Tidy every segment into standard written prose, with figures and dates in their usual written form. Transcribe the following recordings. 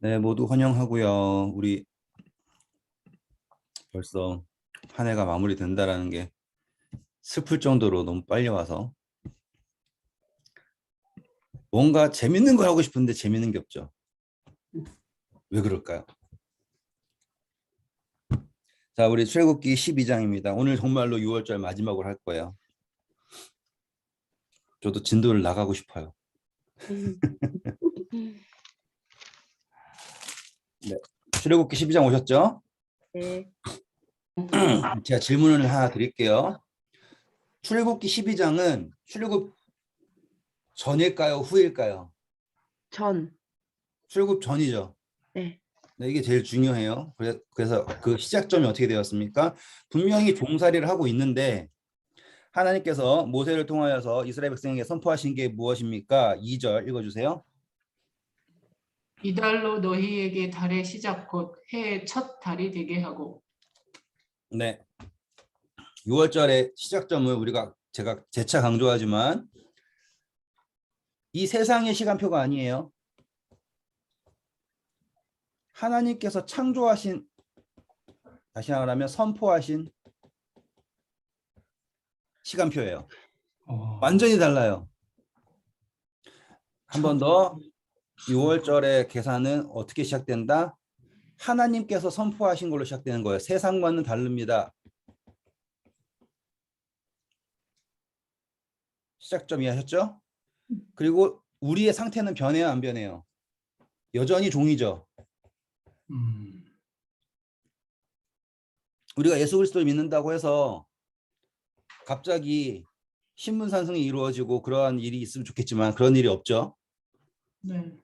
네, 모두 환영하고요. 우리 벌써 한 해가 마무리된다라는 게 슬플 정도로 너무 빨리 와서 뭔가 재밌는 걸 하고 싶은데 재밌는 게 없죠. 왜 그럴까요? 자, 우리 출애굽기 12장입니다. 오늘 정말로 6월절 마지막으로 할 거예요. 저도 진도를 나가고 싶어요. 네, 출애굽기 12장 오셨죠? 네. 제가 질문을 하나 드릴게요. 출애굽기 12장은 출애굽 전일까요? 후일까요? 전. 출애굽 전이죠. 네. 네, 이게 제일 중요해요. 그래서 그 시작점이 어떻게 되었습니까? 분명히 종살이를 하고 있는데 하나님께서 모세를 통하여서 이스라엘 백성에게 선포하신 게 무엇입니까? 2절 읽어주세요. 이달로 너희에게 달의 시작 곧 해의 첫 달이 되게 하고. 네, 6월절의 시작점을 제가 재차 강조하지만 이 세상의 시간표가 아니에요. 하나님께서 창조하신, 다시 말하면 선포하신 시간표예요. 완전히 달라요. 한 번 더, 6월절의 계산은 어떻게 시작된다? 하나님께서 선포하신 걸로 시작되는 거예요. 세상과는 다릅니다. 시작점 이해하셨죠? 그리고 우리의 상태는 변해요, 안 변해요? 여전히 종이죠. 우리가 예수 그리스도를 믿는다고 해서 갑자기 신분상승이 이루어지고 그러한 일이 있으면 좋겠지만 그런 일이 없죠. 네.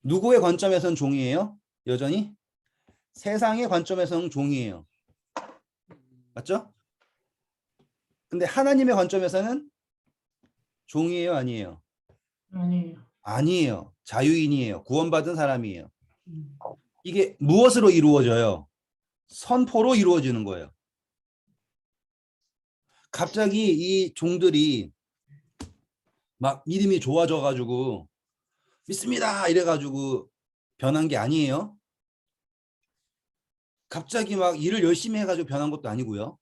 누구의 관점에서는 종이에요? 여전히? 세상의 관점에서는 종이에요. 맞죠? 근데 하나님의 관점에서는 종이에요, 아니에요? 아니에요. 아니에요. 자유인이에요. 구원받은 사람이에요. 이게 무엇으로 이루어져요? 선포로 이루어지는 거예요. 갑자기 이 종들이 막 믿음이 좋아져 가지고 믿습니다 이래 가지고 변한 게 아니에요. 갑자기 막 일을 열심히 해가지고 변한 것도 아니고요.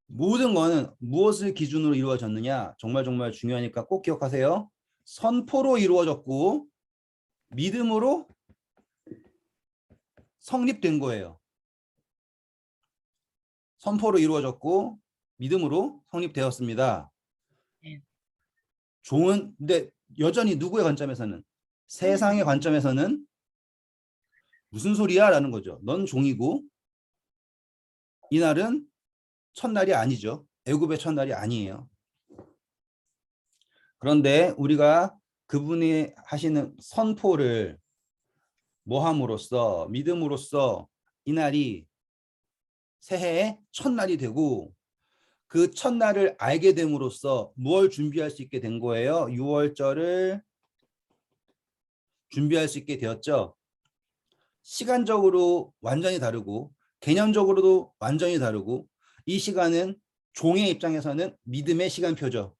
모든 거는 무엇을 기준으로 이루어졌느냐, 정말 중요하니까 꼭 기억하세요. 선포로 이루어졌고 믿음으로 성립된 거예요. 선포로 이루어졌고 믿음으로 성립되었습니다. 종은 근데 여전히 누구의 관점에서는, 세상의 관점에서는 무슨 소리야 라는 거죠. 넌 종이고 이날은 첫날이 아니죠. 애굽의 첫날이 아니에요. 그런데 우리가 그분이 하시는 선포를 모함으로써, 믿음으로써 이날이 새해의 첫날이 되고 그 첫날을 알게 됨으로써 무엇을 준비할 수 있게 된 거예요? 6월절을 준비할 수 있게 되었죠. 시간적으로 완전히 다르고 개념적으로도 완전히 다르고 이 시간은 종의 입장에서는 믿음의 시간표죠.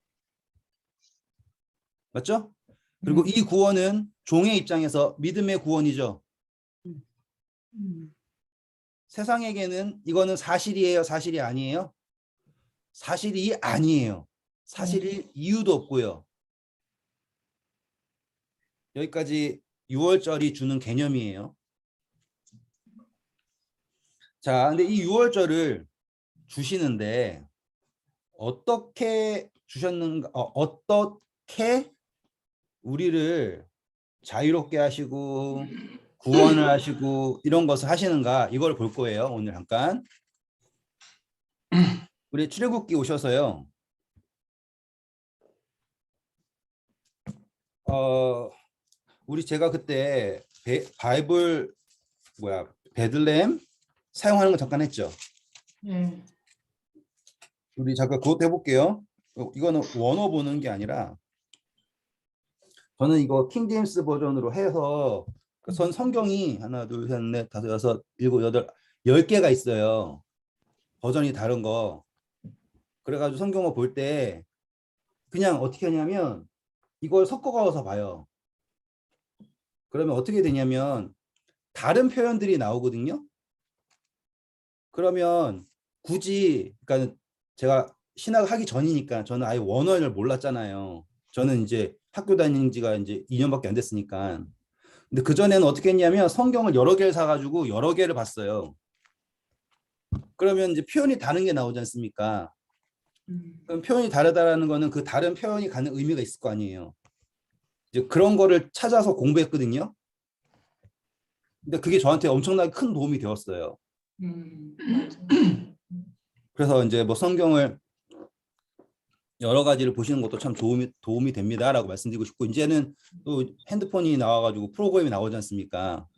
맞죠? 그리고 이 구원은 종의 입장에서 믿음의 구원이죠. 세상에게는 이거는 사실이에요, 사실이 아니에요? 사실이 아니에요. 사실일 이유도 없고요. 여기까지 6월절이 주는 개념이에요. 자, 근데 이 6월절을 주시는데 어떻게 주셨는가, 어떻게 우리를 자유롭게 하시고 구원을 하시고 이런 것을 하시는가, 이걸 볼 거예요. 오늘 잠깐. 우리 출애굽기 오셔서요. 우리 제가 그때 바이블 베들레헴 사용하는 거 잠깐 했죠. 네. 우리 잠깐 그것도 해볼게요. 이거는 원어 보는 게 아니라 저는 이거 킹제임스 버전으로 해서 전 성경이 하나, 둘, 셋, 넷, 다섯, 여섯, 일곱, 여덟, 10개가 있어요. 버전이 다른 거. 그래가지고 성경을 볼 때 그냥 어떻게 하냐면 이걸 섞어가서 봐요. 그러면 어떻게 되냐면 다른 표현들이 나오거든요. 그러면 굳이 그러니까 제가 신학을 하기 전이니까 저는 아예 원어를 몰랐잖아요. 저는 이제 학교 다닌 지가 이제 2년밖에 안 됐으니까. 근데 그전에는 어떻게 했냐면 성경을 여러 개를 사가지고 여러 개를 봤어요. 그러면 이제 표현이 다른 게 나오지 않습니까? 그럼 표현이 다르다라는 거는 그 다른 표현이 갖는 의미가 있을 거 아니에요. 이제 그런 거를 찾아서 공부했거든요. 근데 그게 저한테 엄청나게 큰 도움이 되었어요. 맞아. 그래서 이제 뭐 성경을 여러 가지를 보시는 것도 참 도움이 됩니다라고 말씀드리고 싶고, 이제는 또 핸드폰이 나와가지고 프로그램이 나오지 않습니까?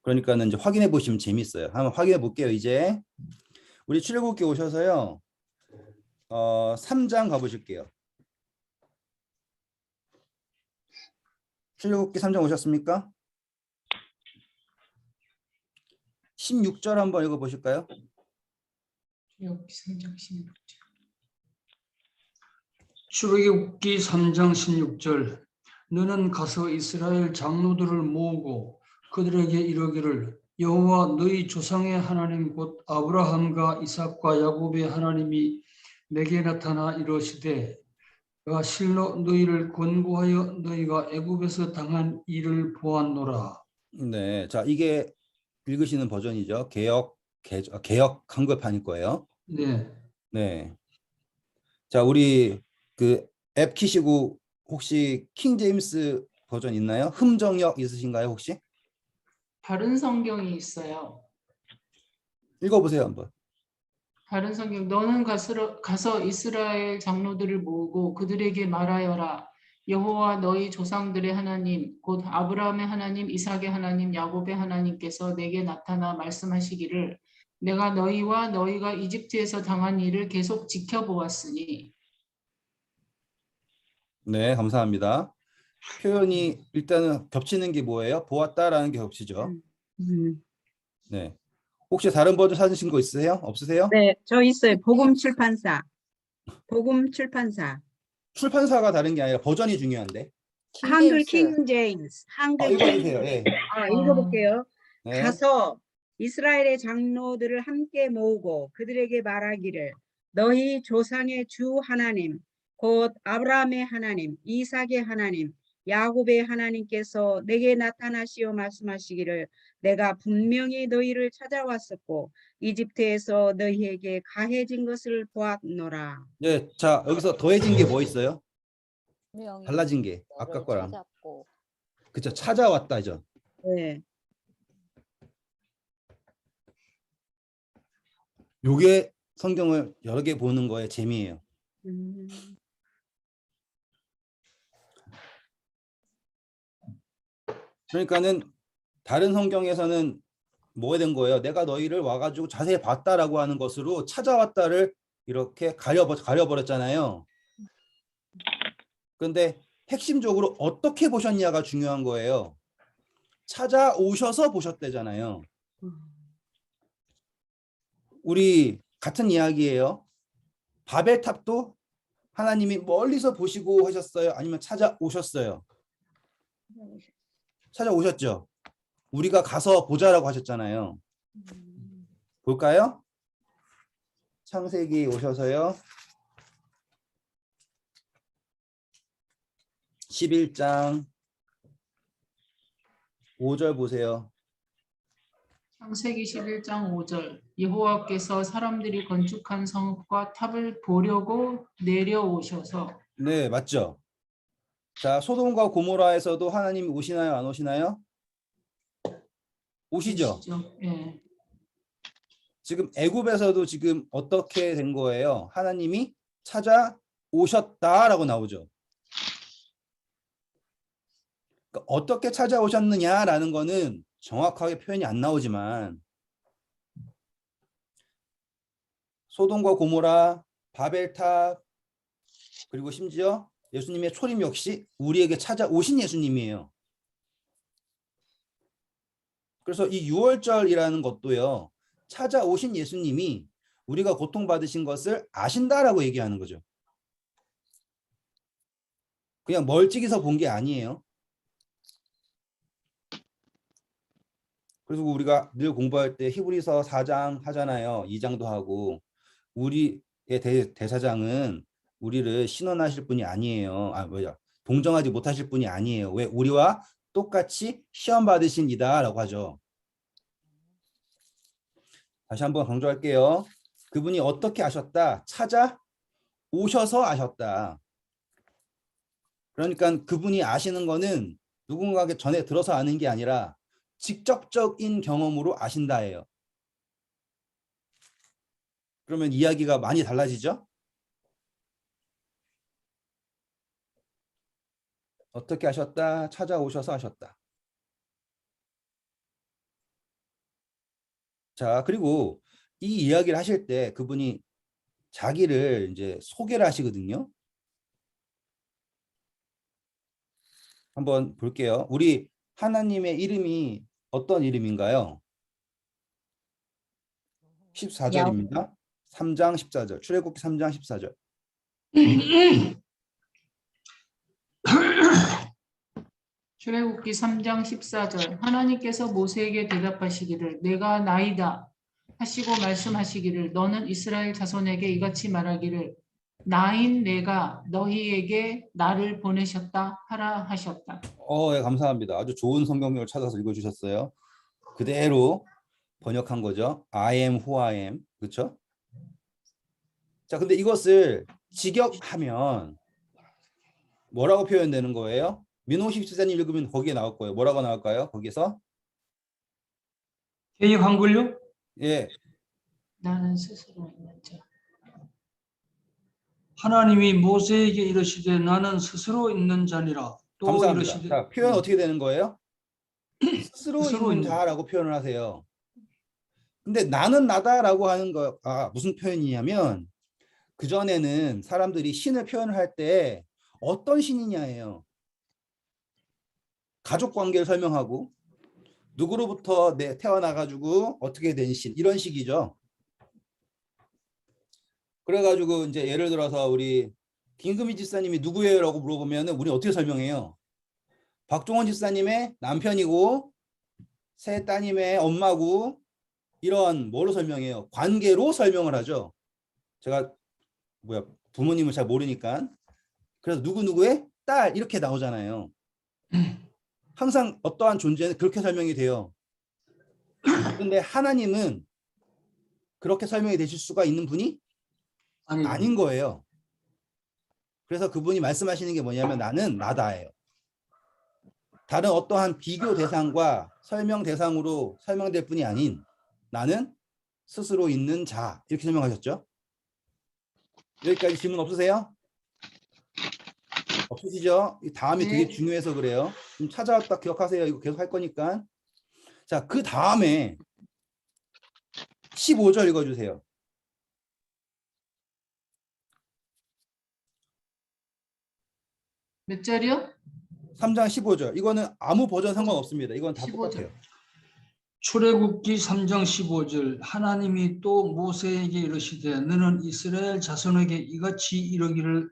그러니까는 이제 확인해 보시면 재밌어요. 한번 확인해 볼게요. 이제 우리 출애굽기 오셔서요. 3장 가보실게요. 출애굽기 3장 오셨습니까? 16절 한번 읽어보실까요? 여기 3장 16절. 출애굽기 3장 16절. 너는 가서 이스라엘 장로들을 모으고 그들에게 이르기를 여호와 너희 조상의 하나님 곧 아브라함과 이삭과 야곱의 하나님이 내게 나타나 이르시되 내가 실로 너희를 권고하여 너희가 애굽에서 당한 일을 보았노라. 네, 자 이게 읽으시는 버전이죠. 개역 한글판일 거예요. 네. 네, 자 우리 그 앱 키시고 혹시 킹 제임스 버전 있나요? 흠정역 있으신가요 혹시? 다른 성경이 있어요. 읽어보세요 한번. 다른 성경 너는 가서 이스라엘 장로들을 모으고 그들에게 말하여라. 여호와 너희 조상들의 하나님 곧 아브라함의 하나님 이삭의 하나님 야곱의 하나님께서 내게 나타나 말씀하시기를 내가 너희와 너희가 이집트에서 당한 일을 계속 지켜보았으니. 네, 감사합니다. 표현이 일단은 겹치는 게 뭐예요? 보았다라는 게 겹치죠. 네. 혹시 다른 버전 찾으신 거 있으세요? 없으세요? 네, 저 있어요. 복음 출판사. 복음 출판사. 출판사가 다른 게 아니라 버전이 중요한데. 한글 킹제임스. 킹 제임스. 한글 읽어주세요. 예. 읽어볼게요. 네. 가서 이스라엘의 장로들을 함께 모으고 그들에게 말하기를 너희 조상의 주 하나님 곧 아브라함의 하나님 이삭의 하나님 야곱의 하나님께서 내게 나타나시어 말씀하시기를 내가 분명히 너희를 찾아왔었고 이집트에서 너희에게 가해진 것을 보았노라. 네. 자, 여기서 더해진 게 뭐 있어요? 분명히 달라진 게 너를 아까 거랑. 찾았고. 그쵸. 찾아왔다죠. 네. 요게 성경을 여러 개 보는 거의 재미예요. 그러니까는 다른 성경에서는 뭐가 된 거예요? 내가 너희를 와가지고 자세히 봤다라고 하는 것으로 찾아왔다를 이렇게 가려버렸잖아요. 그런데 핵심적으로 어떻게 보셨냐가 중요한 거예요. 찾아오셔서 보셨대잖아요. 우리 같은 이야기예요. 바벨탑도 하나님이 멀리서 보시고 하셨어요? 아니면 찾아오셨어요? 찾아오셨죠? 우리가 가서 보자라고 하셨잖아요. 볼까요? 창세기 오셔서요. 11장 5절 보세요. 창세기 11장 5절 여호와께서 사람들이 건축한 성읍과 탑을 보려고 내려오셔서. 네, 맞죠? 자, 소돔과 고모라에서도 하나님이 오시나요? 안 오시나요? 오시죠? 예. 지금 애굽에서도 지금 어떻게 된 거예요? 하나님이 찾아오셨다라고 나오죠. 그러니까 어떻게 찾아오셨느냐라는 거는 정확하게 표현이 안 나오지만 소돔과 고모라, 바벨탑 그리고 심지어 예수님의 초림 역시 우리에게 찾아오신 예수님이에요. 그래서 이 6월절이라는 것도요. 찾아오신 예수님이 우리가 고통받으신 것을 아신다라고 얘기하는 거죠. 그냥 멀찍이서 본 게 아니에요. 그래서 우리가 늘 공부할 때 히브리서 4장 하잖아요. 2장도 하고. 우리의 대사장은 우리를 신원하실 분이 아니에요. 동정하지 못하실 분이 아니에요. 왜? 우리와 똑같이 시험 받으신 이다라고 하죠. 다시 한번 강조할게요. 그분이 어떻게 아셨다? 찾아 오셔서 아셨다. 그러니까 그분이 아시는 거는 누군가에게 전에 들어서 아는 게 아니라 직접적인 경험으로 아신다예요. 그러면 이야기가 많이 달라지죠? 어떻게 하셨다? 찾아오셔서 하셨다. 자, 그리고 이 이야기를 하실 때 그분이 자기를 이제 소개를 하시거든요. 한번 볼게요. 우리 하나님의 이름이 어떤 이름인가요? 14절입니다. 3장 14절. 출애굽기 3장 14절. 출애굽기 3장 14절 하나님께서 모세에게 대답하시기를 내가 나이다 하시고 말씀하시기를 너는 이스라엘 자손에게 이같이 말하기를 나인 내가 너희에게 나를 보내셨다 하라 하셨다. 예, 감사합니다. 아주 좋은 성경을 찾아서 읽어주셨어요. 그대로 번역한 거죠. I am who I am. 그렇죠? 자, 근데 이것을 직역하면 뭐라고 표현되는 거예요? 민홍식 지사님 읽으면 거기에 나올 거예요. 뭐라고 나올까요? 거기서? 개역 한글요? 예, 나는 스스로 있는 자. 하나님이 모세에게 이르시되 나는 스스로 있는 자니라. 또 감사합니다. 이르시되 자, 표현 어떻게 되는 거예요? 스스로 스스로 있는 있는 자라고 표현을 하세요. 근데 나는 나다라고 하는 거 무슨 표현이냐면 그전에는 사람들이 신을 표현을 할 때 어떤 신이냐예요. 가족 관계를 설명하고 누구로부터 태어나가지고 어떻게 된 신 이런 식이죠. 그래가지고 이제 예를 들어서 우리 김금희 집사님이 누구예요? 라고 물어보면 우리 어떻게 설명해요? 박종원 집사님의 남편이고 세 따님의 엄마고 이런 뭐로 설명해요? 관계로 설명을 하죠. 제가 부모님을 잘 모르니까. 그래서 누구누구의 딸 이렇게 나오잖아요. 항상 어떠한 존재는 그렇게 설명이 돼요. 그런데 하나님은 그렇게 설명이 되실 수가 있는 분이 아닌 거예요. 그래서 그분이 말씀하시는 게 뭐냐면 나는 나다예요. 다른 어떠한 비교 대상과 설명 대상으로 설명될 뿐이 아닌 나는 스스로 있는 자 이렇게 설명하셨죠. 여기까지 질문 없으세요? 없으시죠? 이 다음이 되게 중요해서 그래요. 좀 찾아왔다 기억하세요. 이거 계속 할 거니까. 자, 그 다음에 15절 읽어주세요. 몇 절이요? 3장 15절. 이거는 아무 버전 상관없습니다. 이건 다 15절. 똑같아요. 출애굽기 3장 15절 하나님이 또 모세에게 이르시되 너는 이스라엘 자손에게 이같이 이르기를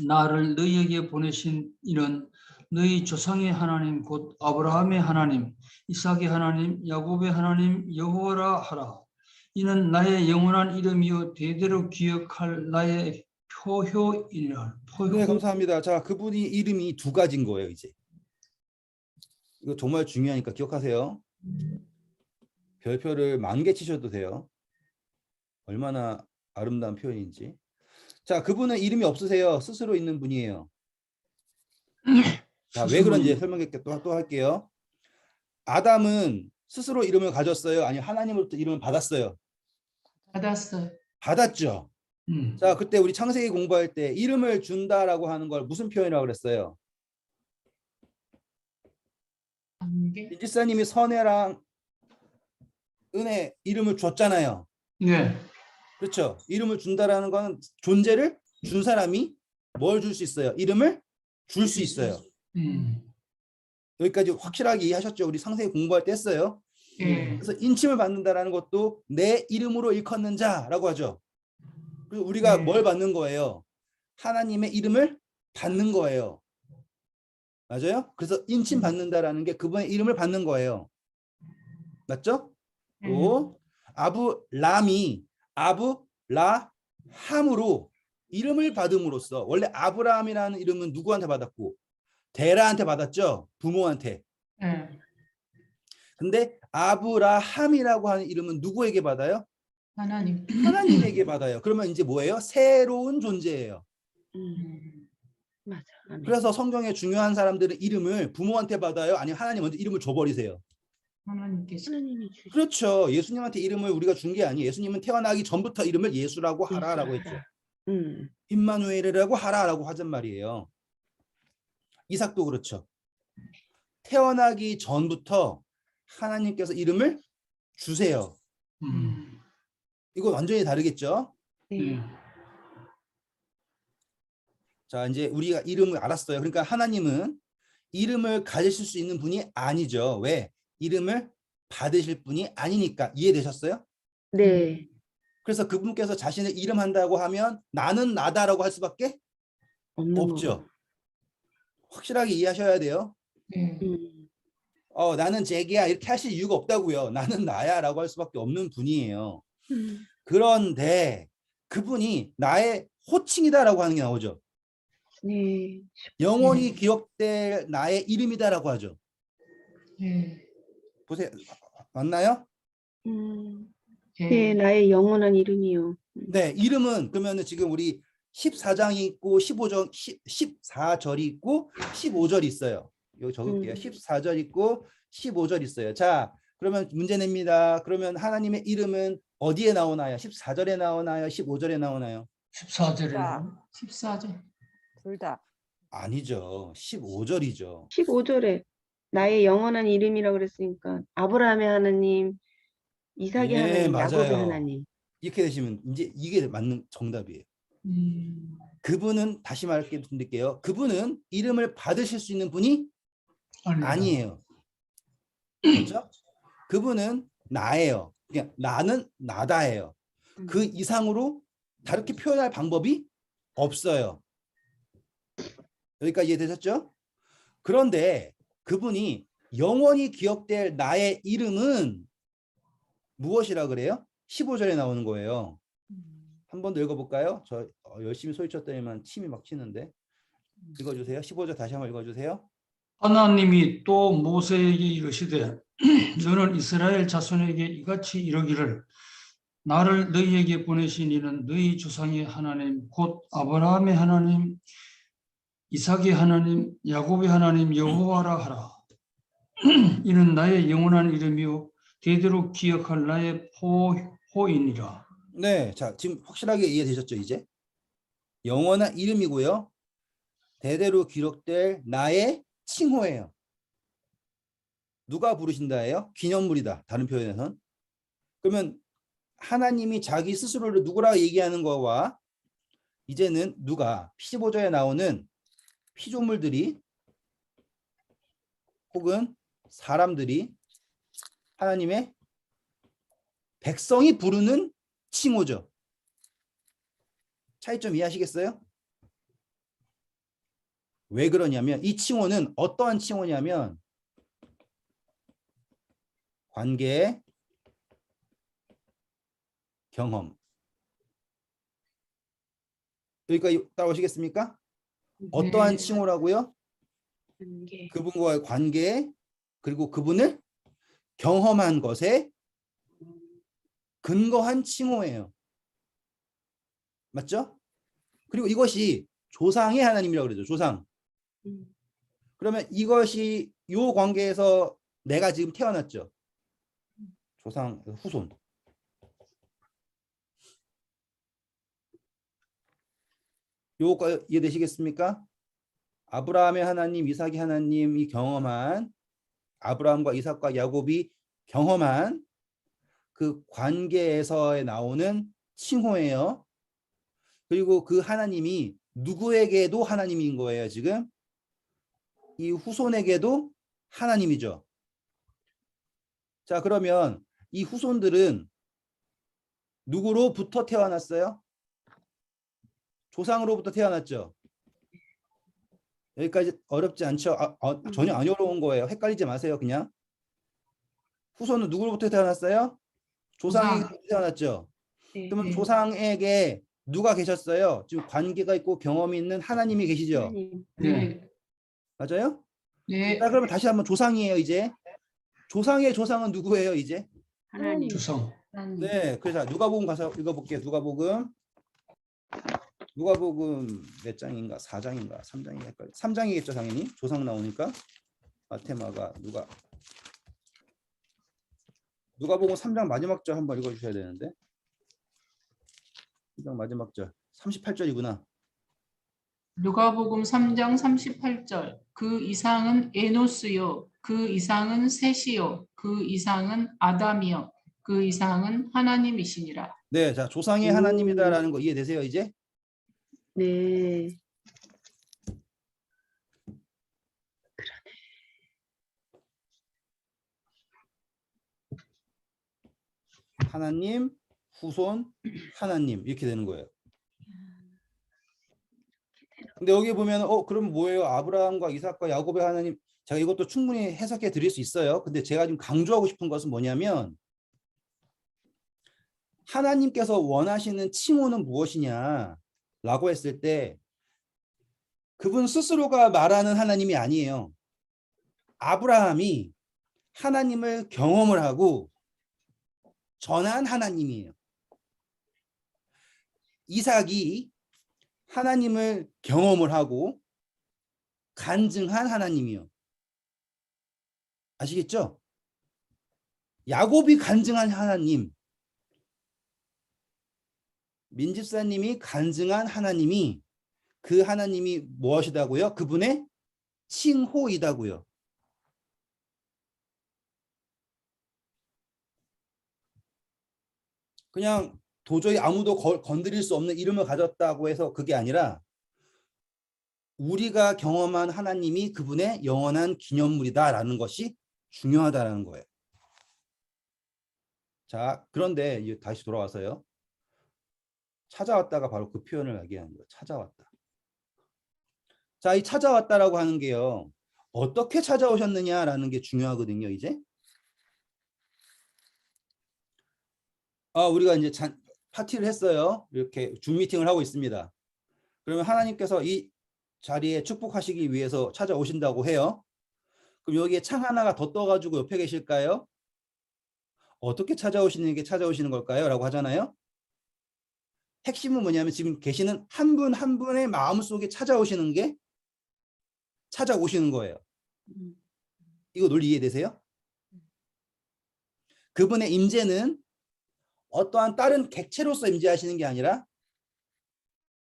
나를 너희에게 보내신 이는 너희 조상의 하나님 곧 아브라함의 하나님 이삭의 하나님 야곱의 하나님 여호와라 하라. 이는 나의 영원한 이름이요 대대로 기억할 나의 표효이라. 네, 감사합니다. 자, 그분이 이름이 두 가지인 거예요, 이제. 이거 정말 중요하니까 기억하세요. 별표를 10,000개 치셔도 돼요. 얼마나 아름다운 표현인지. 자, 그분은 이름이 없으세요. 스스로 있는 분이에요. 자, 왜 그런지 설명할게 또 할게요. 아담은 스스로 이름을 가졌어요? 아니면 하나님으로부터 이름을 받았어요? 받았어요. 받았죠. 자, 그때 우리 창세기 공부할 때 이름을 준다라고 하는 걸 무슨 표현이라고 그랬어요? 이 집사님이 선혜랑 은혜 이름을 줬잖아요. 네. 그렇죠. 이름을 준다라는 건 존재를 준 사람이 뭘 줄 수 있어요? 이름을 줄 수 있어요. 여기까지 확실하게 이해하셨죠? 우리 창세기 공부할 때 했어요. 그래서 인침을 받는다라는 것도 내 이름으로 일컫는 자라고 하죠. 그리고 우리가 뭘 받는 거예요? 하나님의 이름을 받는 거예요. 맞아요? 그래서 인침 받는다라는 게 그분의 이름을 받는 거예요. 맞죠? 또 아브람이 아브라함으로 이름을 받음으로써 원래 아브라함이라는 이름은 누구한테 받았고 데라한테 받았죠. 부모한테. 예. 근데 아브라함이라고 하는 이름은 누구에게 받아요? 하나님. 하나님에게 받아요. 그러면 이제 뭐예요? 새로운 존재예요. 맞아. 아멘. 그래서 성경에 중요한 사람들은 이름을 부모한테 받아요? 아니면 하나님한테 이름을 줘버리세요? 하나님께서. 하나님이 주신 그렇죠. 예수님한테 이름을 우리가 준 게 아니에요. 예수님은 태어나기 전부터 이름을 예수라고 하라라고 했죠. 임마누엘이라고 하라라고 하잔 말이에요. 이삭도 그렇죠. 태어나기 전부터 하나님께서 이름을 주세요. 이거 완전히 다르겠죠? 네. 자, 이제 우리가 이름을 알았어요. 그러니까 하나님은 이름을 가지실 수 있는 분이 아니죠. 왜? 이름을 받으실 분이 아니니까. 이해되셨어요? 네. 그래서 그분께서 자신을 이름한다고 하면 나는 나다라고 할 수밖에 없는 없죠. 확실하게 이해하셔야 돼요. 네. 거. 나는 제게야 이렇게 하실 이유가 없다고요. 나는 나야라고 할 수밖에 없는 분이에요. 음. 그런데 그분이 나의 호칭이다라고 하는 게 나오죠. 네. 영원히 기억될 나의 이름이다라고 하죠. 네. 보세요. 맞나요? 네, 나의 영원한 이름이요. 네, 이름은 그러면은 지금 우리 14장이 있고 15절 14절이 있고 15절이 있어요. 여기 적을게요. 14절 있고 15절 있어요. 자, 그러면 문제 냅니다. 그러면 하나님의 이름은 어디에 나오나요? 14절에 나오나요? 15절에 나오나요? 14절에는 14절. 둘 다. 아니죠. 15절이죠. 15절에 나의 영원한 이름이라고 그랬으니까 아브라함의 하나님, 이삭의 네, 하나님, 야곱의 맞아요. 하나님. 이렇게 되시면 이제 이게 맞는 정답이에요. 그분은 다시 말씀드릴게요. 그분은 이름을 받으실 수 있는 분이 아니에요. 그렇죠? 그분은 나예요. 그냥 나는 나다예요. 그 이상으로 다르게 표현할 방법이 없어요. 여기까지 이해되셨죠? 그런데 그분이 영원히 기억될 나의 이름은 무엇이라 그래요? 15절에 나오는 거예요. 한 번 더 읽어볼까요? 저 열심히 소리 쳤더니만 침이 막 튀는데. 읽어주세요. 15절 다시 한번 읽어주세요. 하나님이 또 모세에게 이르시되 너는 이스라엘 자손에게 이같이 이르기를 나를 너희에게 보내신 이는 너희 조상의 하나님 곧 아브라함의 하나님 이삭의 하나님 야곱의 하나님 여호와라 하라. 이는 나의 영원한 이름이요 대대로 기억할 나의 호이니라. 네, 자 지금 확실하게 이해되셨죠? 이제 영원한 이름이고요. 대대로 기록될 나의 칭호예요. 누가 부르신다예요? 기념물이다. 다른 표현에선. 그러면 하나님이 자기 스스로를 누구라 얘기하는 거와 이제는 누가 15절에 나오는 피조물들이 혹은 사람들이 하나님의 백성이 부르는 칭호죠. 차이점 이해하시겠어요? 왜 그러냐면 이 칭호는 어떠한 칭호냐면 관계, 경험. 여기까지 따라오시겠습니까? 어떠한 칭호라고요? 그분과의 관계 그리고 그분을 경험한 것에 근거한 칭호예요. 맞죠? 그리고 이것이 조상의 하나님이라고 그러죠. 조상. 그러면 이것이 요 관계에서 내가 지금 태어났죠. 조상 후손. 요거 이해되시겠습니까? 아브라함의 하나님, 이삭의 하나님이 경험한 아브라함과 이삭과 야곱이 경험한 그 관계에서 나오는 칭호예요. 그리고 그 하나님이 누구에게도 하나님인 거예요. 지금 이 후손에게도 하나님이죠. 자, 그러면 이 후손들은 누구로부터 태어났어요? 조상으로부터 태어났죠. 여기까지 어렵지 않죠? 전혀 안 어려운 거예요. 헷갈리지 마세요. 그냥 후손은 누구로부터 태어났어요? 조상에게 태어났죠. 네. 그러면 네. 조상에게 누가 계셨어요? 지금 관계가 있고 경험이 있는 하나님이 계시죠. 하나님. 네. 맞아요? 네. 자, 그러면 다시 한번 조상이에요, 이제. 조상의 조상은 누구예요, 이제? 하나님. 주성. 하나님. 네, 그래서 누가복음 가서 읽어볼게요. 누가복음 몇 장인가? 4장인가? 3장인가? 헷갈려. 3장이겠죠, 당연히. 조상 나오니까. 마테마가 누가복음 3장 마지막 절 한번 읽어주셔야 되는데. 3장 마지막 절. 38절이구나. 누가복음 3장 38절. 그 이상은 에노스요. 그 이상은 셋이요. 그 이상은 아담이요. 그 이상은 하나님이시니라. 네, 자, 조상의 오. 하나님이다라는 거 이해되세요, 이제? 네. 하나님, 후손, 하나님 이렇게 되는 거예요. 근데 여기 보면 그럼 뭐예요? 아브라함과 이삭과 야곱의 하나님. 제가 이것도 충분히 해석해 드릴 수 있어요. 근데 제가 지금 강조하고 싶은 것은 뭐냐면 하나님께서 원하시는 칭호는 무엇이냐라고 했을 때 그분 스스로가 말하는 하나님이 아니에요. 아브라함이 하나님을 경험을 하고 전한 하나님이에요. 이삭이 하나님을 경험을 하고 간증한 하나님이요. 아시겠죠? 야곱이 간증한 하나님, 민집사님이 간증한 하나님이 그 하나님이 무엇이다고요? 그분의 칭호이다고요. 그냥 도저히 아무도 건드릴 수 없는 이름을 가졌다고 해서 그게 아니라 우리가 경험한 하나님이 그분의 영원한 기념물이다라는 것이 중요하다는 거예요. 자, 그런데 이제 다시 돌아와서요. 찾아왔다가 바로 그 표현을 얘기하는 거예요. 찾아왔다. 자, 이 찾아왔다라고 하는 게요. 어떻게 찾아오셨느냐라는 게 중요하거든요, 이제. 우리가 이제 파티를 했어요. 이렇게 줌 미팅을 하고 있습니다. 그러면 하나님께서 이 자리에 축복하시기 위해서 찾아오신다고 해요. 그럼 여기에 창 하나가 더 떠가지고 옆에 계실까요? 어떻게 찾아오시는 게 찾아오시는 걸까요? 라고 하잖아요. 핵심은 뭐냐면 지금 계시는 한 분 한 분의 마음속에 찾아오시는 게 찾아오시는 거예요. 이거 논리 이해되세요? 그분의 임재는 어떠한 다른 객체로서 임재하시는 게 아니라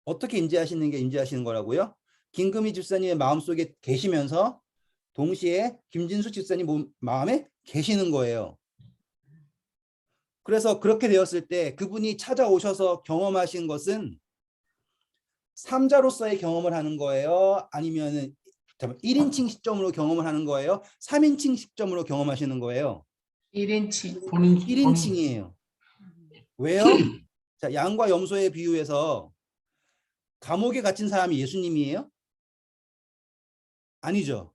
어떻게 임재하시는 게 임재하시는 거라고요? 김금희 집사님의 마음속에 계시면서 동시에 김진수 집사님 마음에 계시는 거예요. 그래서 그렇게 되었을 때 그분이 찾아오셔서 경험하신 것은 삼자로서의 경험을 하는 거예요? 아니면 1인칭 시점으로 경험을 하는 거예요? 3인칭 시점으로 경험하시는 거예요? 1인칭. 본인 1인칭이에요. 왜요? 자, 양과 염소의 비유에서 감옥에 갇힌 사람이 예수님이에요? 아니죠.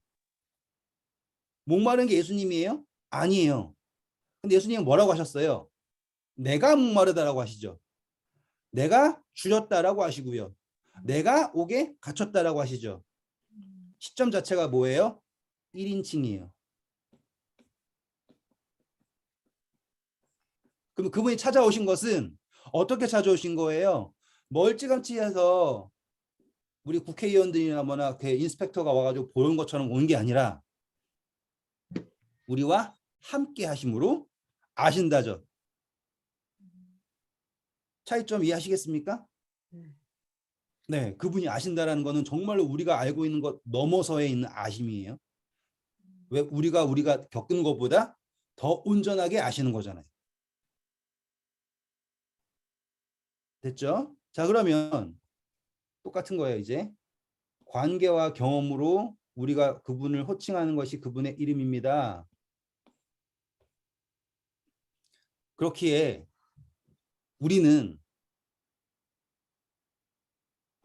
목마른 게 예수님이에요? 아니에요. 근데 예수님은 뭐라고 하셨어요? 내가 목마르다라고 하시죠. 내가 줄였다라고 하시고요. 내가 옥에 갇혔다라고 하시죠. 시점 자체가 뭐예요? 1인칭이에요. 그럼 그분이 찾아오신 것은 어떻게 찾아오신 거예요? 멀찌감치 해서 우리 국회의원들이나 뭐나 그 인스펙터가 와가지고 보는 것처럼 온 게 아니라 우리와 함께 하심으로 아신다죠. 차이점 이해하시겠습니까? 네, 그분이 아신다라는 거는 정말로 우리가 알고 있는 것 넘어서에 있는 아심이에요. 왜 우리가 겪은 것보다 더 온전하게 아시는 거잖아요. 됐죠? 자, 그러면 똑같은 거예요, 이제. 관계와 경험으로 우리가 그분을 호칭하는 것이 그분의 이름입니다. 그렇기에 우리는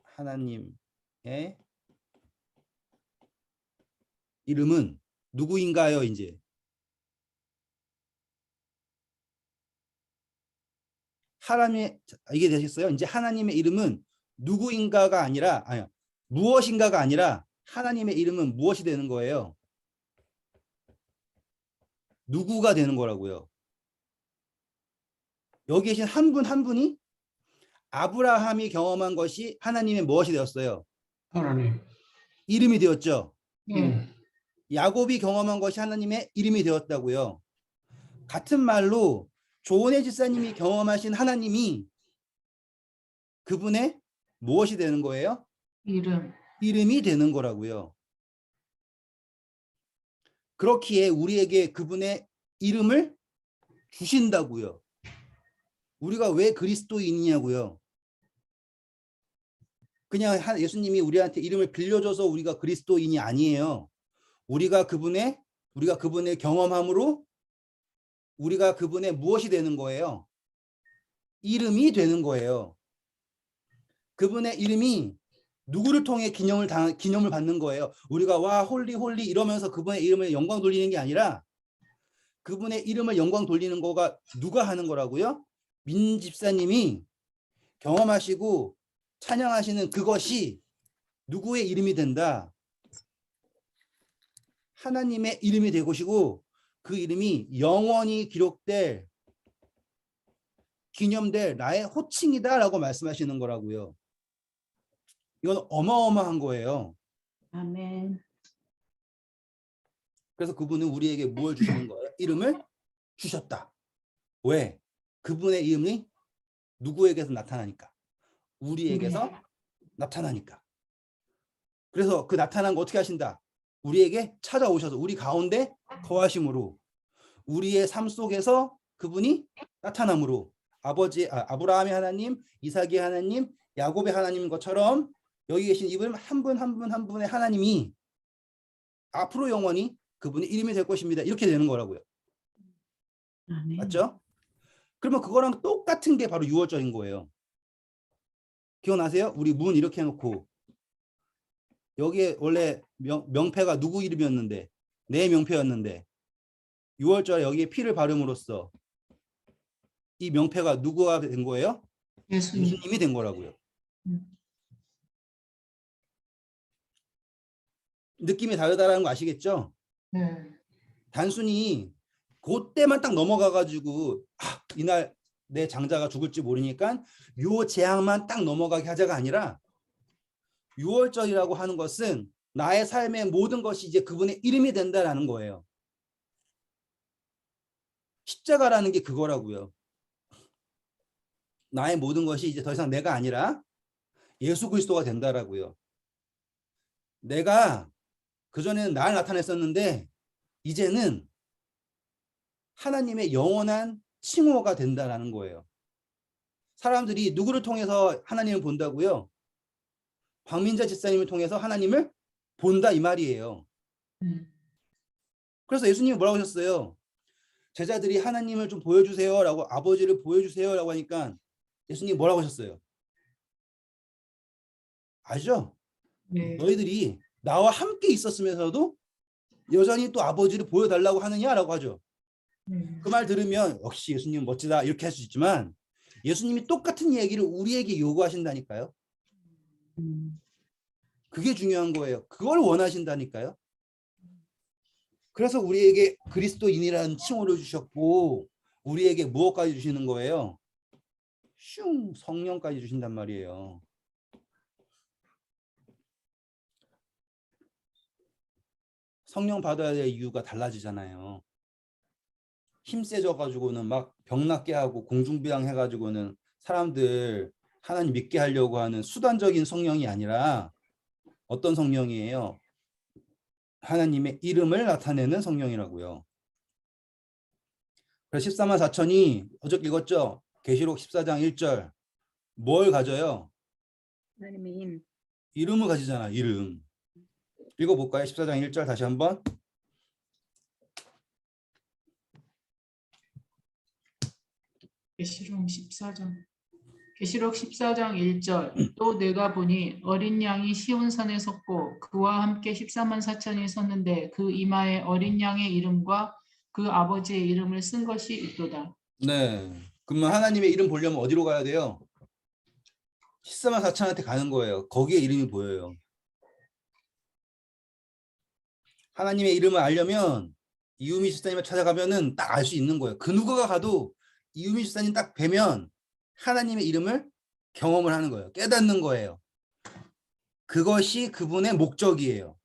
하나님의 이름은 누구인가요, 이제? 하나님의 이게 되셨어요? 이제 하나님의 이름은 누구인가가 아니라 무엇인가가 아니라 하나님의 이름은 무엇이 되는 거예요? 누구가 되는 거라고요. 여기 계신 한 분 한 분이 아브라함이 경험한 것이 하나님의 무엇이 되었어요? 하나님. 이름이 되었죠. 예. 야곱이 경험한 것이 하나님의 이름이 되었다고요. 같은 말로 조은혜 집사님이 경험하신 하나님이 그분의 무엇이 되는 거예요? 이름. 이름이 되는 거라고요. 그렇기에 우리에게 그분의 이름을 주신다고요. 우리가 왜 그리스도인이냐고요. 그냥 예수님이 우리한테 이름을 빌려줘서 우리가 그리스도인이 아니에요. 우리가 그분의 경험함으로 우리가 그분의 무엇이 되는 거예요? 이름이 되는 거예요. 그분의 이름이 누구를 통해 기념을 받는 거예요. 우리가 와 홀리 홀리 이러면서 그분의 이름을 영광 돌리는 게 아니라 그분의 이름을 영광 돌리는 거가 누가 하는 거라고요? 민 집사님이 경험하시고 찬양하시는 그것이 누구의 이름이 된다? 하나님의 이름이 될 것이고 그 이름이 영원히 기념될 나의 호칭이다라고 말씀하시는 거라고요. 이건 어마어마한 거예요. 아멘. 그래서 그분은 우리에게 무엇을 주시는 거예요? 이름을 주셨다. 왜? 그분의 이름이 누구에게서 나타나니까. 우리에게서 나타나니까. 그래서 그 나타난 거 어떻게 하신다? 우리에게 찾아오셔서 우리 가운데 거하심으로 우리의 삶 속에서 그분이 나타남으로 아브라함의 하나님, 이삭의 하나님, 야곱의 하나님인 것처럼 여기 계신 이분 한 분 한 분 한 분의 하나님이 앞으로 영원히 그분의 이름이 될 것입니다. 이렇게 되는 거라고요. 아멘. 맞죠? 그러면 그거랑 똑같은 게 바로 유월절인 거예요. 기억나세요? 우리 문 이렇게 해놓고 여기에 원래 명패가 누구 이름이었는데 내 명패였는데 6월절에 여기에 피를 바름으로써 이 명패가 누구가 된 거예요? 예수님이 된 거라고요. 느낌이 다르다는 거 아시겠죠? 네. 단순히 그때만 딱 넘어가가지고 이날 내 장자가 죽을지 모르니까 요 재앙만 딱 넘어가게 하자가 아니라 6월절이라고 하는 것은 나의 삶의 모든 것이 이제 그분의 이름이 된다라는 거예요. 십자가라는 게 그거라고요. 나의 모든 것이 이제 더 이상 내가 아니라 예수 그리스도가 된다라고요. 내가 그전에는 나를 나타냈었는데 이제는 하나님의 영원한 칭호가 된다라는 거예요. 사람들이 누구를 통해서 하나님을 본다고요? 박민자 집사님을 통해서 하나님을 본다 이 말이에요. 그래서 예수님이 뭐라고 하셨어요? 제자들이 하나님을 좀 보여주세요 라고 아버지를 보여주세요 라고 하니까 예수님이 뭐라고 하셨어요? 아시죠? 네. 너희들이 나와 함께 있었으면서도 여전히 또 아버지를 보여달라고 하느냐라고 하죠. 그 말 들으면 역시 예수님 멋지다 이렇게 할 수 있지만 예수님이 똑같은 얘기를 우리에게 요구하신다니까요. 그게 중요한 거예요. 그걸 원하신다니까요. 그래서 우리에게 그리스도인이라는 칭호를 주셨고 우리에게 무엇까지 주시는 거예요? 성령까지 주신단 말이에요. 성령 받아야 될 이유가 달라지잖아요. 힘세져 가지고는 막 병낫게 하고 공중부양 해가지고는 사람들 하나님 믿게 하려고 하는 수단적인 성령이 아니라 어떤 성령이에요? 하나님의 이름을 나타내는 성령이라고요. 그래서 14만 4천이 어저께 읽었죠? 계시록 14장 1절 뭘 가져요? 하나님의 이름. 이름을 가지잖아. 이름. 읽어볼까요? 14장 1절 다시 한번. 계시록 14장 1절 또 내가 보니 어린 양이 시온산에 섰고 그와 함께 14만 4천이 섰는데 그 이마에 어린 양의 이름과 그 아버지의 이름을 쓴 것이 있도다. 네. 그러면 하나님의 이름 보려면 어디로 가야 돼요? 14만 4천한테 가는 거예요. 거기에 이름이 보여요. 하나님의 이름을 알려면 이유미 집사님을 찾아가면은 딱 알 수 있는 거예요. 그 누구가 가도 이유미 집사님 딱 뵈면 하나님의 이름을 경험을 하는 거예요. 깨닫는 거예요. 그것이 그분의 목적이에요.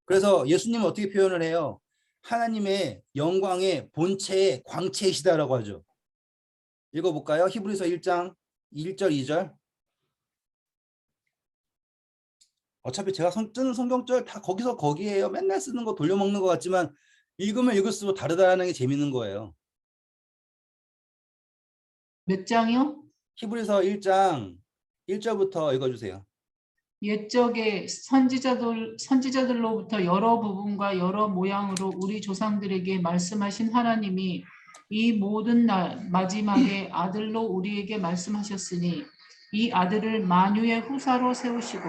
그래서 예수님은 어떻게 표현을 해요? 하나님의 영광의 본체의 광채이시다라고 하죠. 읽어볼까요? 히브리서 1장 1절 2절. 어차피 제가 쓰는 성경절 다 거기서 거기에요. 맨날 쓰는 거 돌려먹는 것 같지만 읽으면 읽을수록 다르다는 게 재밌는 거예요. 몇 장이요? 히브리서 1장 1절부터 읽어주세요. 옛적에 선지자들로부터 여러 부분과 여러 모양으로 우리 조상들에게 말씀하신 하나님이 이 모든 날 마지막에 아들로 우리에게 말씀하셨으니 이 아들을 만유의 후사로 세우시고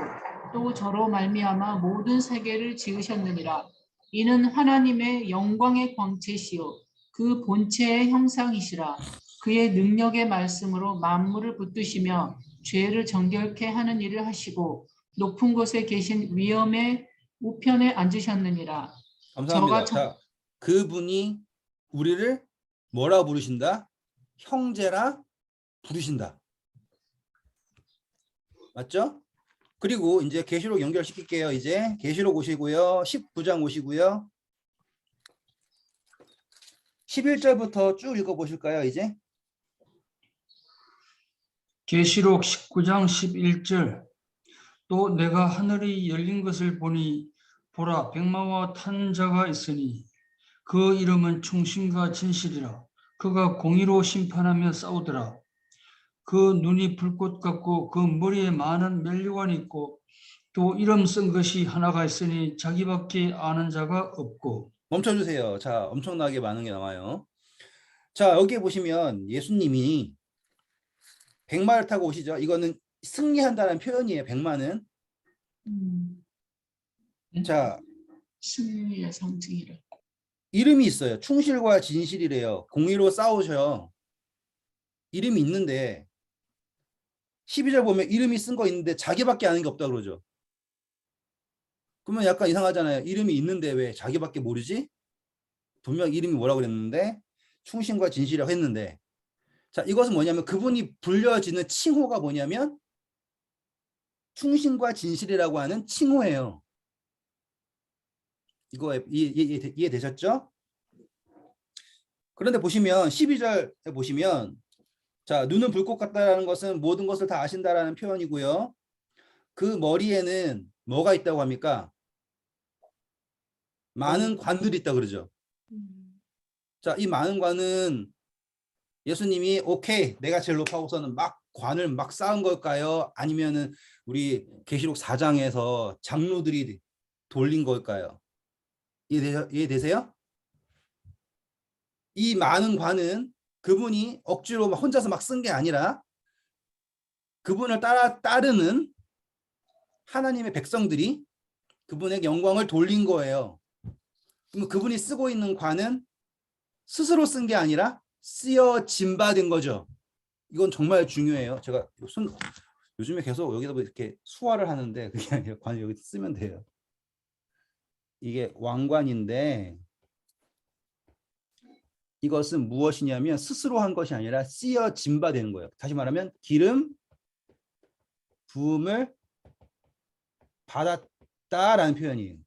또 저로 말미암아 모든 세계를 지으셨느니라. 이는 하나님의 영광의 광채시요 그 본체의 형상이시라. 그의 능력의 말씀으로 만물을 붙드시며 죄를 정결케 하는 일을 하시고 높은 곳에 계신 위엄의 우편에 앉으셨느니라. 감사합니다. 저가 자, 그분이 우리를 뭐라 부르신다? 형제라 부르신다. 맞죠? 그리고 이제 계시록 연결시킬게요. 이제 계시록 오시고요. 19장 오시고요. 11절부터 쭉 읽어보실까요? 이제 계시록 19장 11절. 또 내가 하늘이 열린 것을 보니 보라 백마와 탄 자가 있으니 그 이름은 충신과 진실이라. 그가 공의로 심판하며 싸우더라. 그 눈이 불꽃 같고 그 머리에 많은 면류관이 있고 또 이름 쓴 것이 하나가 있으니 자기밖에 아는 자가 없고. 멈춰주세요. 자, 엄청나게 많은 게 나와요. 자, 여기에 보시면 예수님이 백마를 타고 오시죠. 이거는 승리한다는 표현이에요. 백마는. 자, 승리의 상징이라. 이름이 있어요. 충실과 진실이래요. 공의로 싸우셔요. 이름이 있는데 12절 보면 이름이 쓴 거 있는데 자기밖에 아는 게 없다 그러죠. 그러면 약간 이상하잖아요. 이름이 있는데 왜 자기밖에 모르지? 분명 이름이 뭐라고 그랬는데 충신과 진실이라고 했는데, 자, 이것은 뭐냐면 그분이 불려지는 칭호가 뭐냐면 충신과 진실이라고 하는 칭호예요. 이거 이해되셨죠? 그런데 보시면 12절에 보시면, 자, 눈은 불꽃 같다라는 것은 모든 것을 다 아신다라는 표현이고요. 그 머리에는 뭐가 있다고 합니까? 많은 관들이 있다 그러죠. 자, 이 많은 관은 예수님이 오케이, 내가 제일 높아고서는 막 관을 막 쌓은 걸까요? 아니면은 우리 계시록 4장에서 장로들이 돌린 걸까요? 이해되세요? 이 많은 관은 그분이 억지로 막 혼자서 막 쓴 게 아니라 그분을 따르는 하나님의 백성들이 그분에게 영광을 돌린 거예요. 그럼 그분이 쓰고 있는 관은 스스로 쓴 게 아니라 쓰여진 바 된 거죠. 이건 정말 중요해요. 제가 요즘에 계속 여기다 이렇게 수화를 하는데 그게 아니라 관을 여기 쓰면 돼요. 이게 왕관인데 이것은 무엇이냐면 스스로 한 것이 아니라 쓰여진 바 되는 거예요. 다시 말하면 기름 부음을 받았다라는 표현이에요.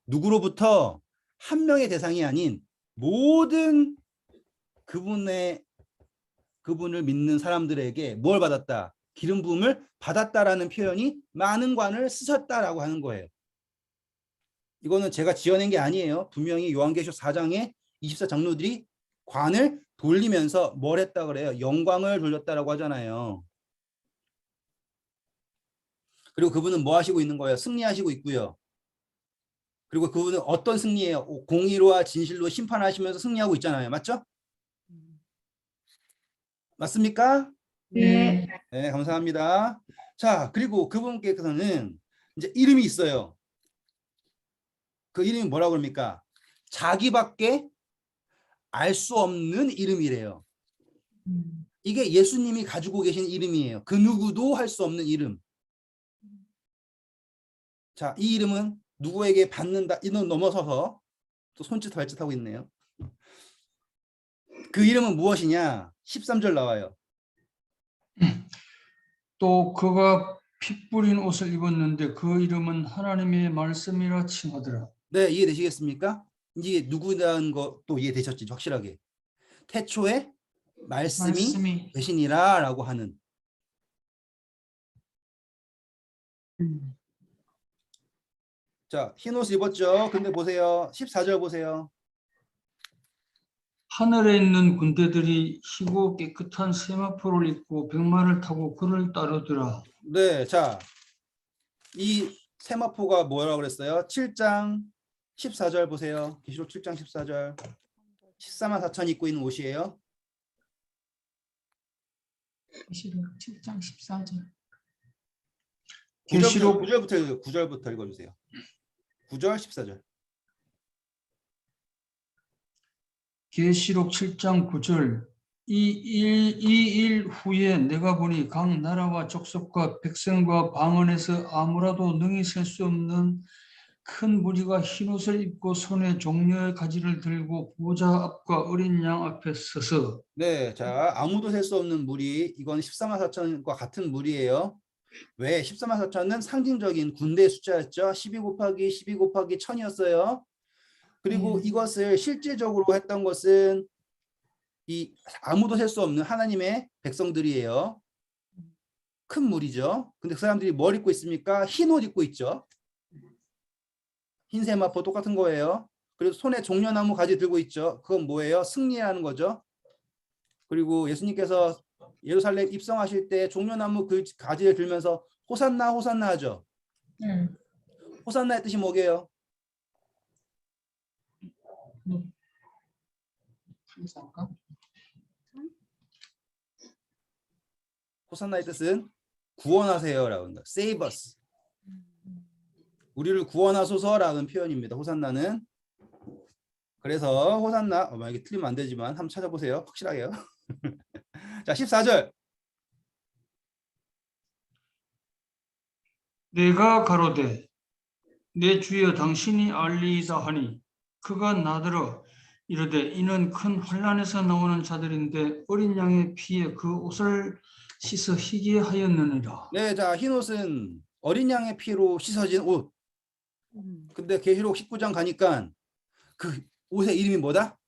누구로부터? 한 명의 대상이 아닌 모든 그분을 믿는 사람들에게 뭘 받았다? 기름 부음을 받았다라는 표현이 많은 관을 쓰셨다라고 하는 거예요. 이거는 제가 지어낸 게 아니에요. 분명히 요한계시록 4장에 24장로들이 관을 돌리면서 뭘 했다 그래요? 영광을 돌렸다라고 하잖아요. 그리고 그분은 뭐 하시고 있는 거예요? 승리하시고 있고요. 그리고 그분은 어떤 승리예요? 공의로와 진실로 심판하시면서 승리하고 있잖아요. 맞죠? 맞습니까? 네. 네, 감사합니다. 자, 그리고 그분께서는 이제 이름이 있어요. 그 이름이 뭐라고 합니까? 자기밖에 알 수 없는 이름이래요. 음. 이게 예수님이 가지고 계신 이름이에요. 그 누구도 할 수 없는 이름. 자, 이 이름은 누구에게 받는다. 이는 넘어서서 또 손짓 발짓하고 있네요. 그 이름은 무엇이냐? 13절 나와요. 또 그가 피 뿌린 옷을 입었는데 그 이름은 하나님의 말씀이라 칭하더라. 네, 이해되시겠습니까? 이게 누구라는 것도 이해되셨지, 확실하게. 태초에 말씀이 되시니라 라고 하는. 음. 자, 흰 옷을 입었죠. 근데 보세요. 14절 보세요. 하늘에 있는 군대들이 희고 깨끗한 세마포를 입고 백마를 타고 그를 따르더라. 네, 자, 이 세마포가 뭐라고 그랬어요? 7장 14절 보세요. 계시록 7장 14절. 14만 4천 입고 있는 옷이에요. 계시록 7장 14절. 계시록 9절부터 읽어주세요. 9절 14절. 계시록 7장 9절 이 일 후에 내가 보니 각 나라와 족속과 백성과 방언에서 아무라도 능히 셀 수 없는 큰 무리가 흰옷을 입고 손에 종려의 가지를 들고 보좌 앞과 어린 양 앞에 서서 네, 자, 아무도 셀 수 없는 무리, 이건 14만 4천과 같은 무리예요. 왜? 14만 4천은 상징적인 군대 숫자였죠. 12 곱하기 12 곱하기 1000이었어요. 그리고 이것을 실제적으로 했던 것은 이 아무도 셀 수 없는 하나님의 백성들이에요. 큰 무리죠. 근데 그 사람들이 뭘 입고 있습니까? 흰 옷 입고 있죠. 흰 세마포 똑같은 거예요. 그리고 손에 종려나무 가지 들고 있죠. 그건 뭐예요? 승리라는 거죠. 그리고 예수님께서 예루살렘 입성하실 때 종려나무 그 가지를 들면서 호산나 호산나 하죠. 호산나의 뜻이 뭐게요? 호산나의 뜻은 구원하세요라고 합니다. Save us. 우리를 구원하소서라는 표현입니다. 호산나는. 그래서 호산나, 만약에 틀리면 안 되지만 한번 찾아보세요. 확실하게요. 자, 14절. 내가 가로되 내 주여 당신이 알리이다 하니 그가 나더러 이르되 이는 큰 환난에서 나오는 자들인데 어린 양의 피에 그 옷을 씻어 희게 하였느니라. 네, 자, 흰 옷은 어린 양의 피로 씻어진 옷. 근데 계시록 19장 가니까 그 옷의 이름이 뭐다?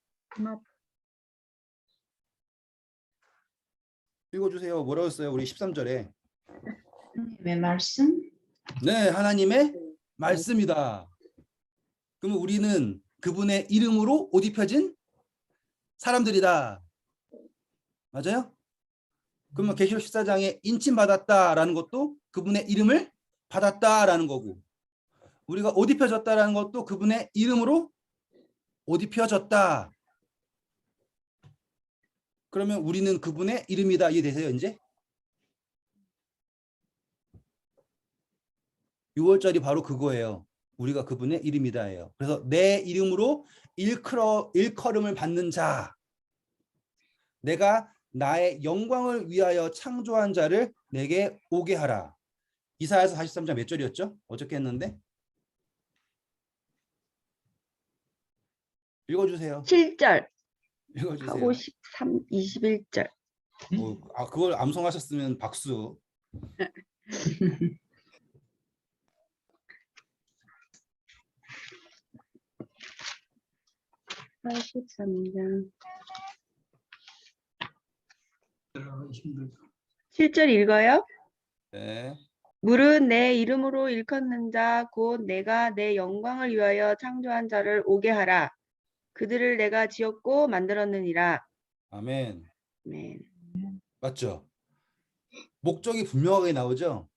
읽어주세요. 뭐라고 했어요? 우리 13절에. 왜 말씀? 네, 하나님의 말씀이다. 그러면 우리는 그분의 이름으로 옷 입혀진 사람들이다. 맞아요? 그러면 계시록 14장에 인침받았다라는 것도 그분의 이름을 받았다라는 거고, 우리가 옷 입혀졌다라는 것도 그분의 이름으로 옷 입혀졌다. 그러면 우리는 그분의 이름이다. 이해되세요? 이제 6월절이 바로 그거예요. 우리가 그분의 이름이다예요. 그래서 내 이름으로 일컬음을 받는 자, 내가 나의 영광을 위하여 창조한 자를 내게 오게 하라. 이사야서 43장 몇 절이었죠? 어저께 했는데 읽어주세요. 7절 읽어주세요. 하고 21절. 그걸 암송하셨으면 박수. 83장 7절 읽어요? 네. 물은 내 이름으로 일컫는 자 곧 내가 내 영광을 위하여 창조한 자를 오게 하라. 그들을 내가 지었고 만들었느니라. 아멘. 네. 맞죠? 목적이 분명하게 나오죠.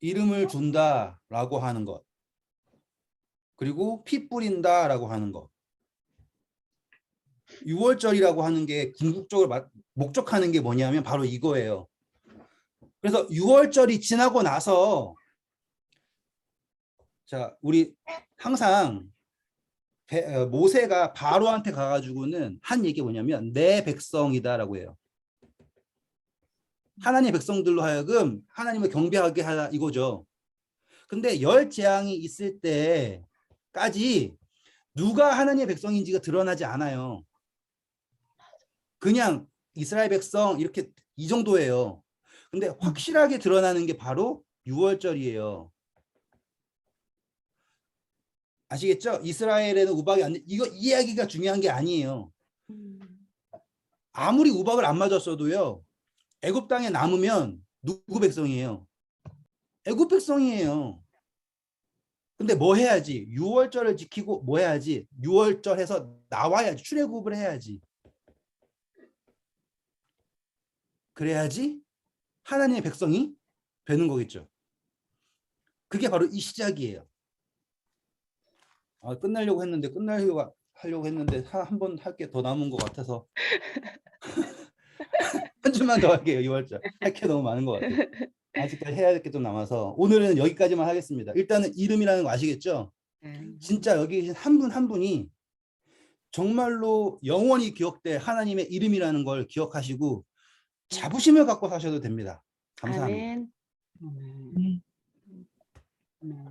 이름을 준다라고 하는 것, 그리고 피 뿌린다라고 하는 것. 6월절이라고 하는 게 궁극적으로 목적하는 게 뭐냐면 바로 이거예요. 그래서 6월절이 지나고 나서 자, 우리 항상 모세가 바로한테 가가지고는 한 얘기 뭐냐면 내 백성이다라고 해요. 하나님의 백성들로 하여금 하나님을 경배하게 하라 이거죠. 근데 열 재앙이 있을 때까지 누가 하나님의 백성인지가 드러나지 않아요. 그냥 이스라엘 백성 이렇게 이 정도예요. 근데 확실하게 드러나는 게 바로 6월절이에요. 아시겠죠? 이스라엘에는 우박이 안 돼. 이거 이 이야기가 중요한 게 아니에요. 아무리 우박을 안 맞았어도요. 애굽 땅에 남으면 누구 백성이에요? 애굽 백성이에요. 근데 뭐 해야지? 6월절을 지키고 뭐 해야지? 6월절에서 나와야지. 출애굽을 해야지. 그래야지 하나님의 백성이 되는 거겠죠. 그게 바로 이 시작이에요. 끝내려고 했는데 한 번 할 게 더 남은 것 같아서 한 주만 더 할게요. 6월절 할 게 너무 많은 것 같아요. 아직까지 해야 될 게 좀 남아서 오늘은 여기까지만 하겠습니다. 일단은 이름이라는 거 아시겠죠? 진짜 여기 계신 한 분 한 분이 정말로 영원히 기억될 하나님의 이름이라는 걸 기억하시고 자부심을 갖고 사셔도 됩니다. 감사합니다. 아멘. 아멘. 아멘.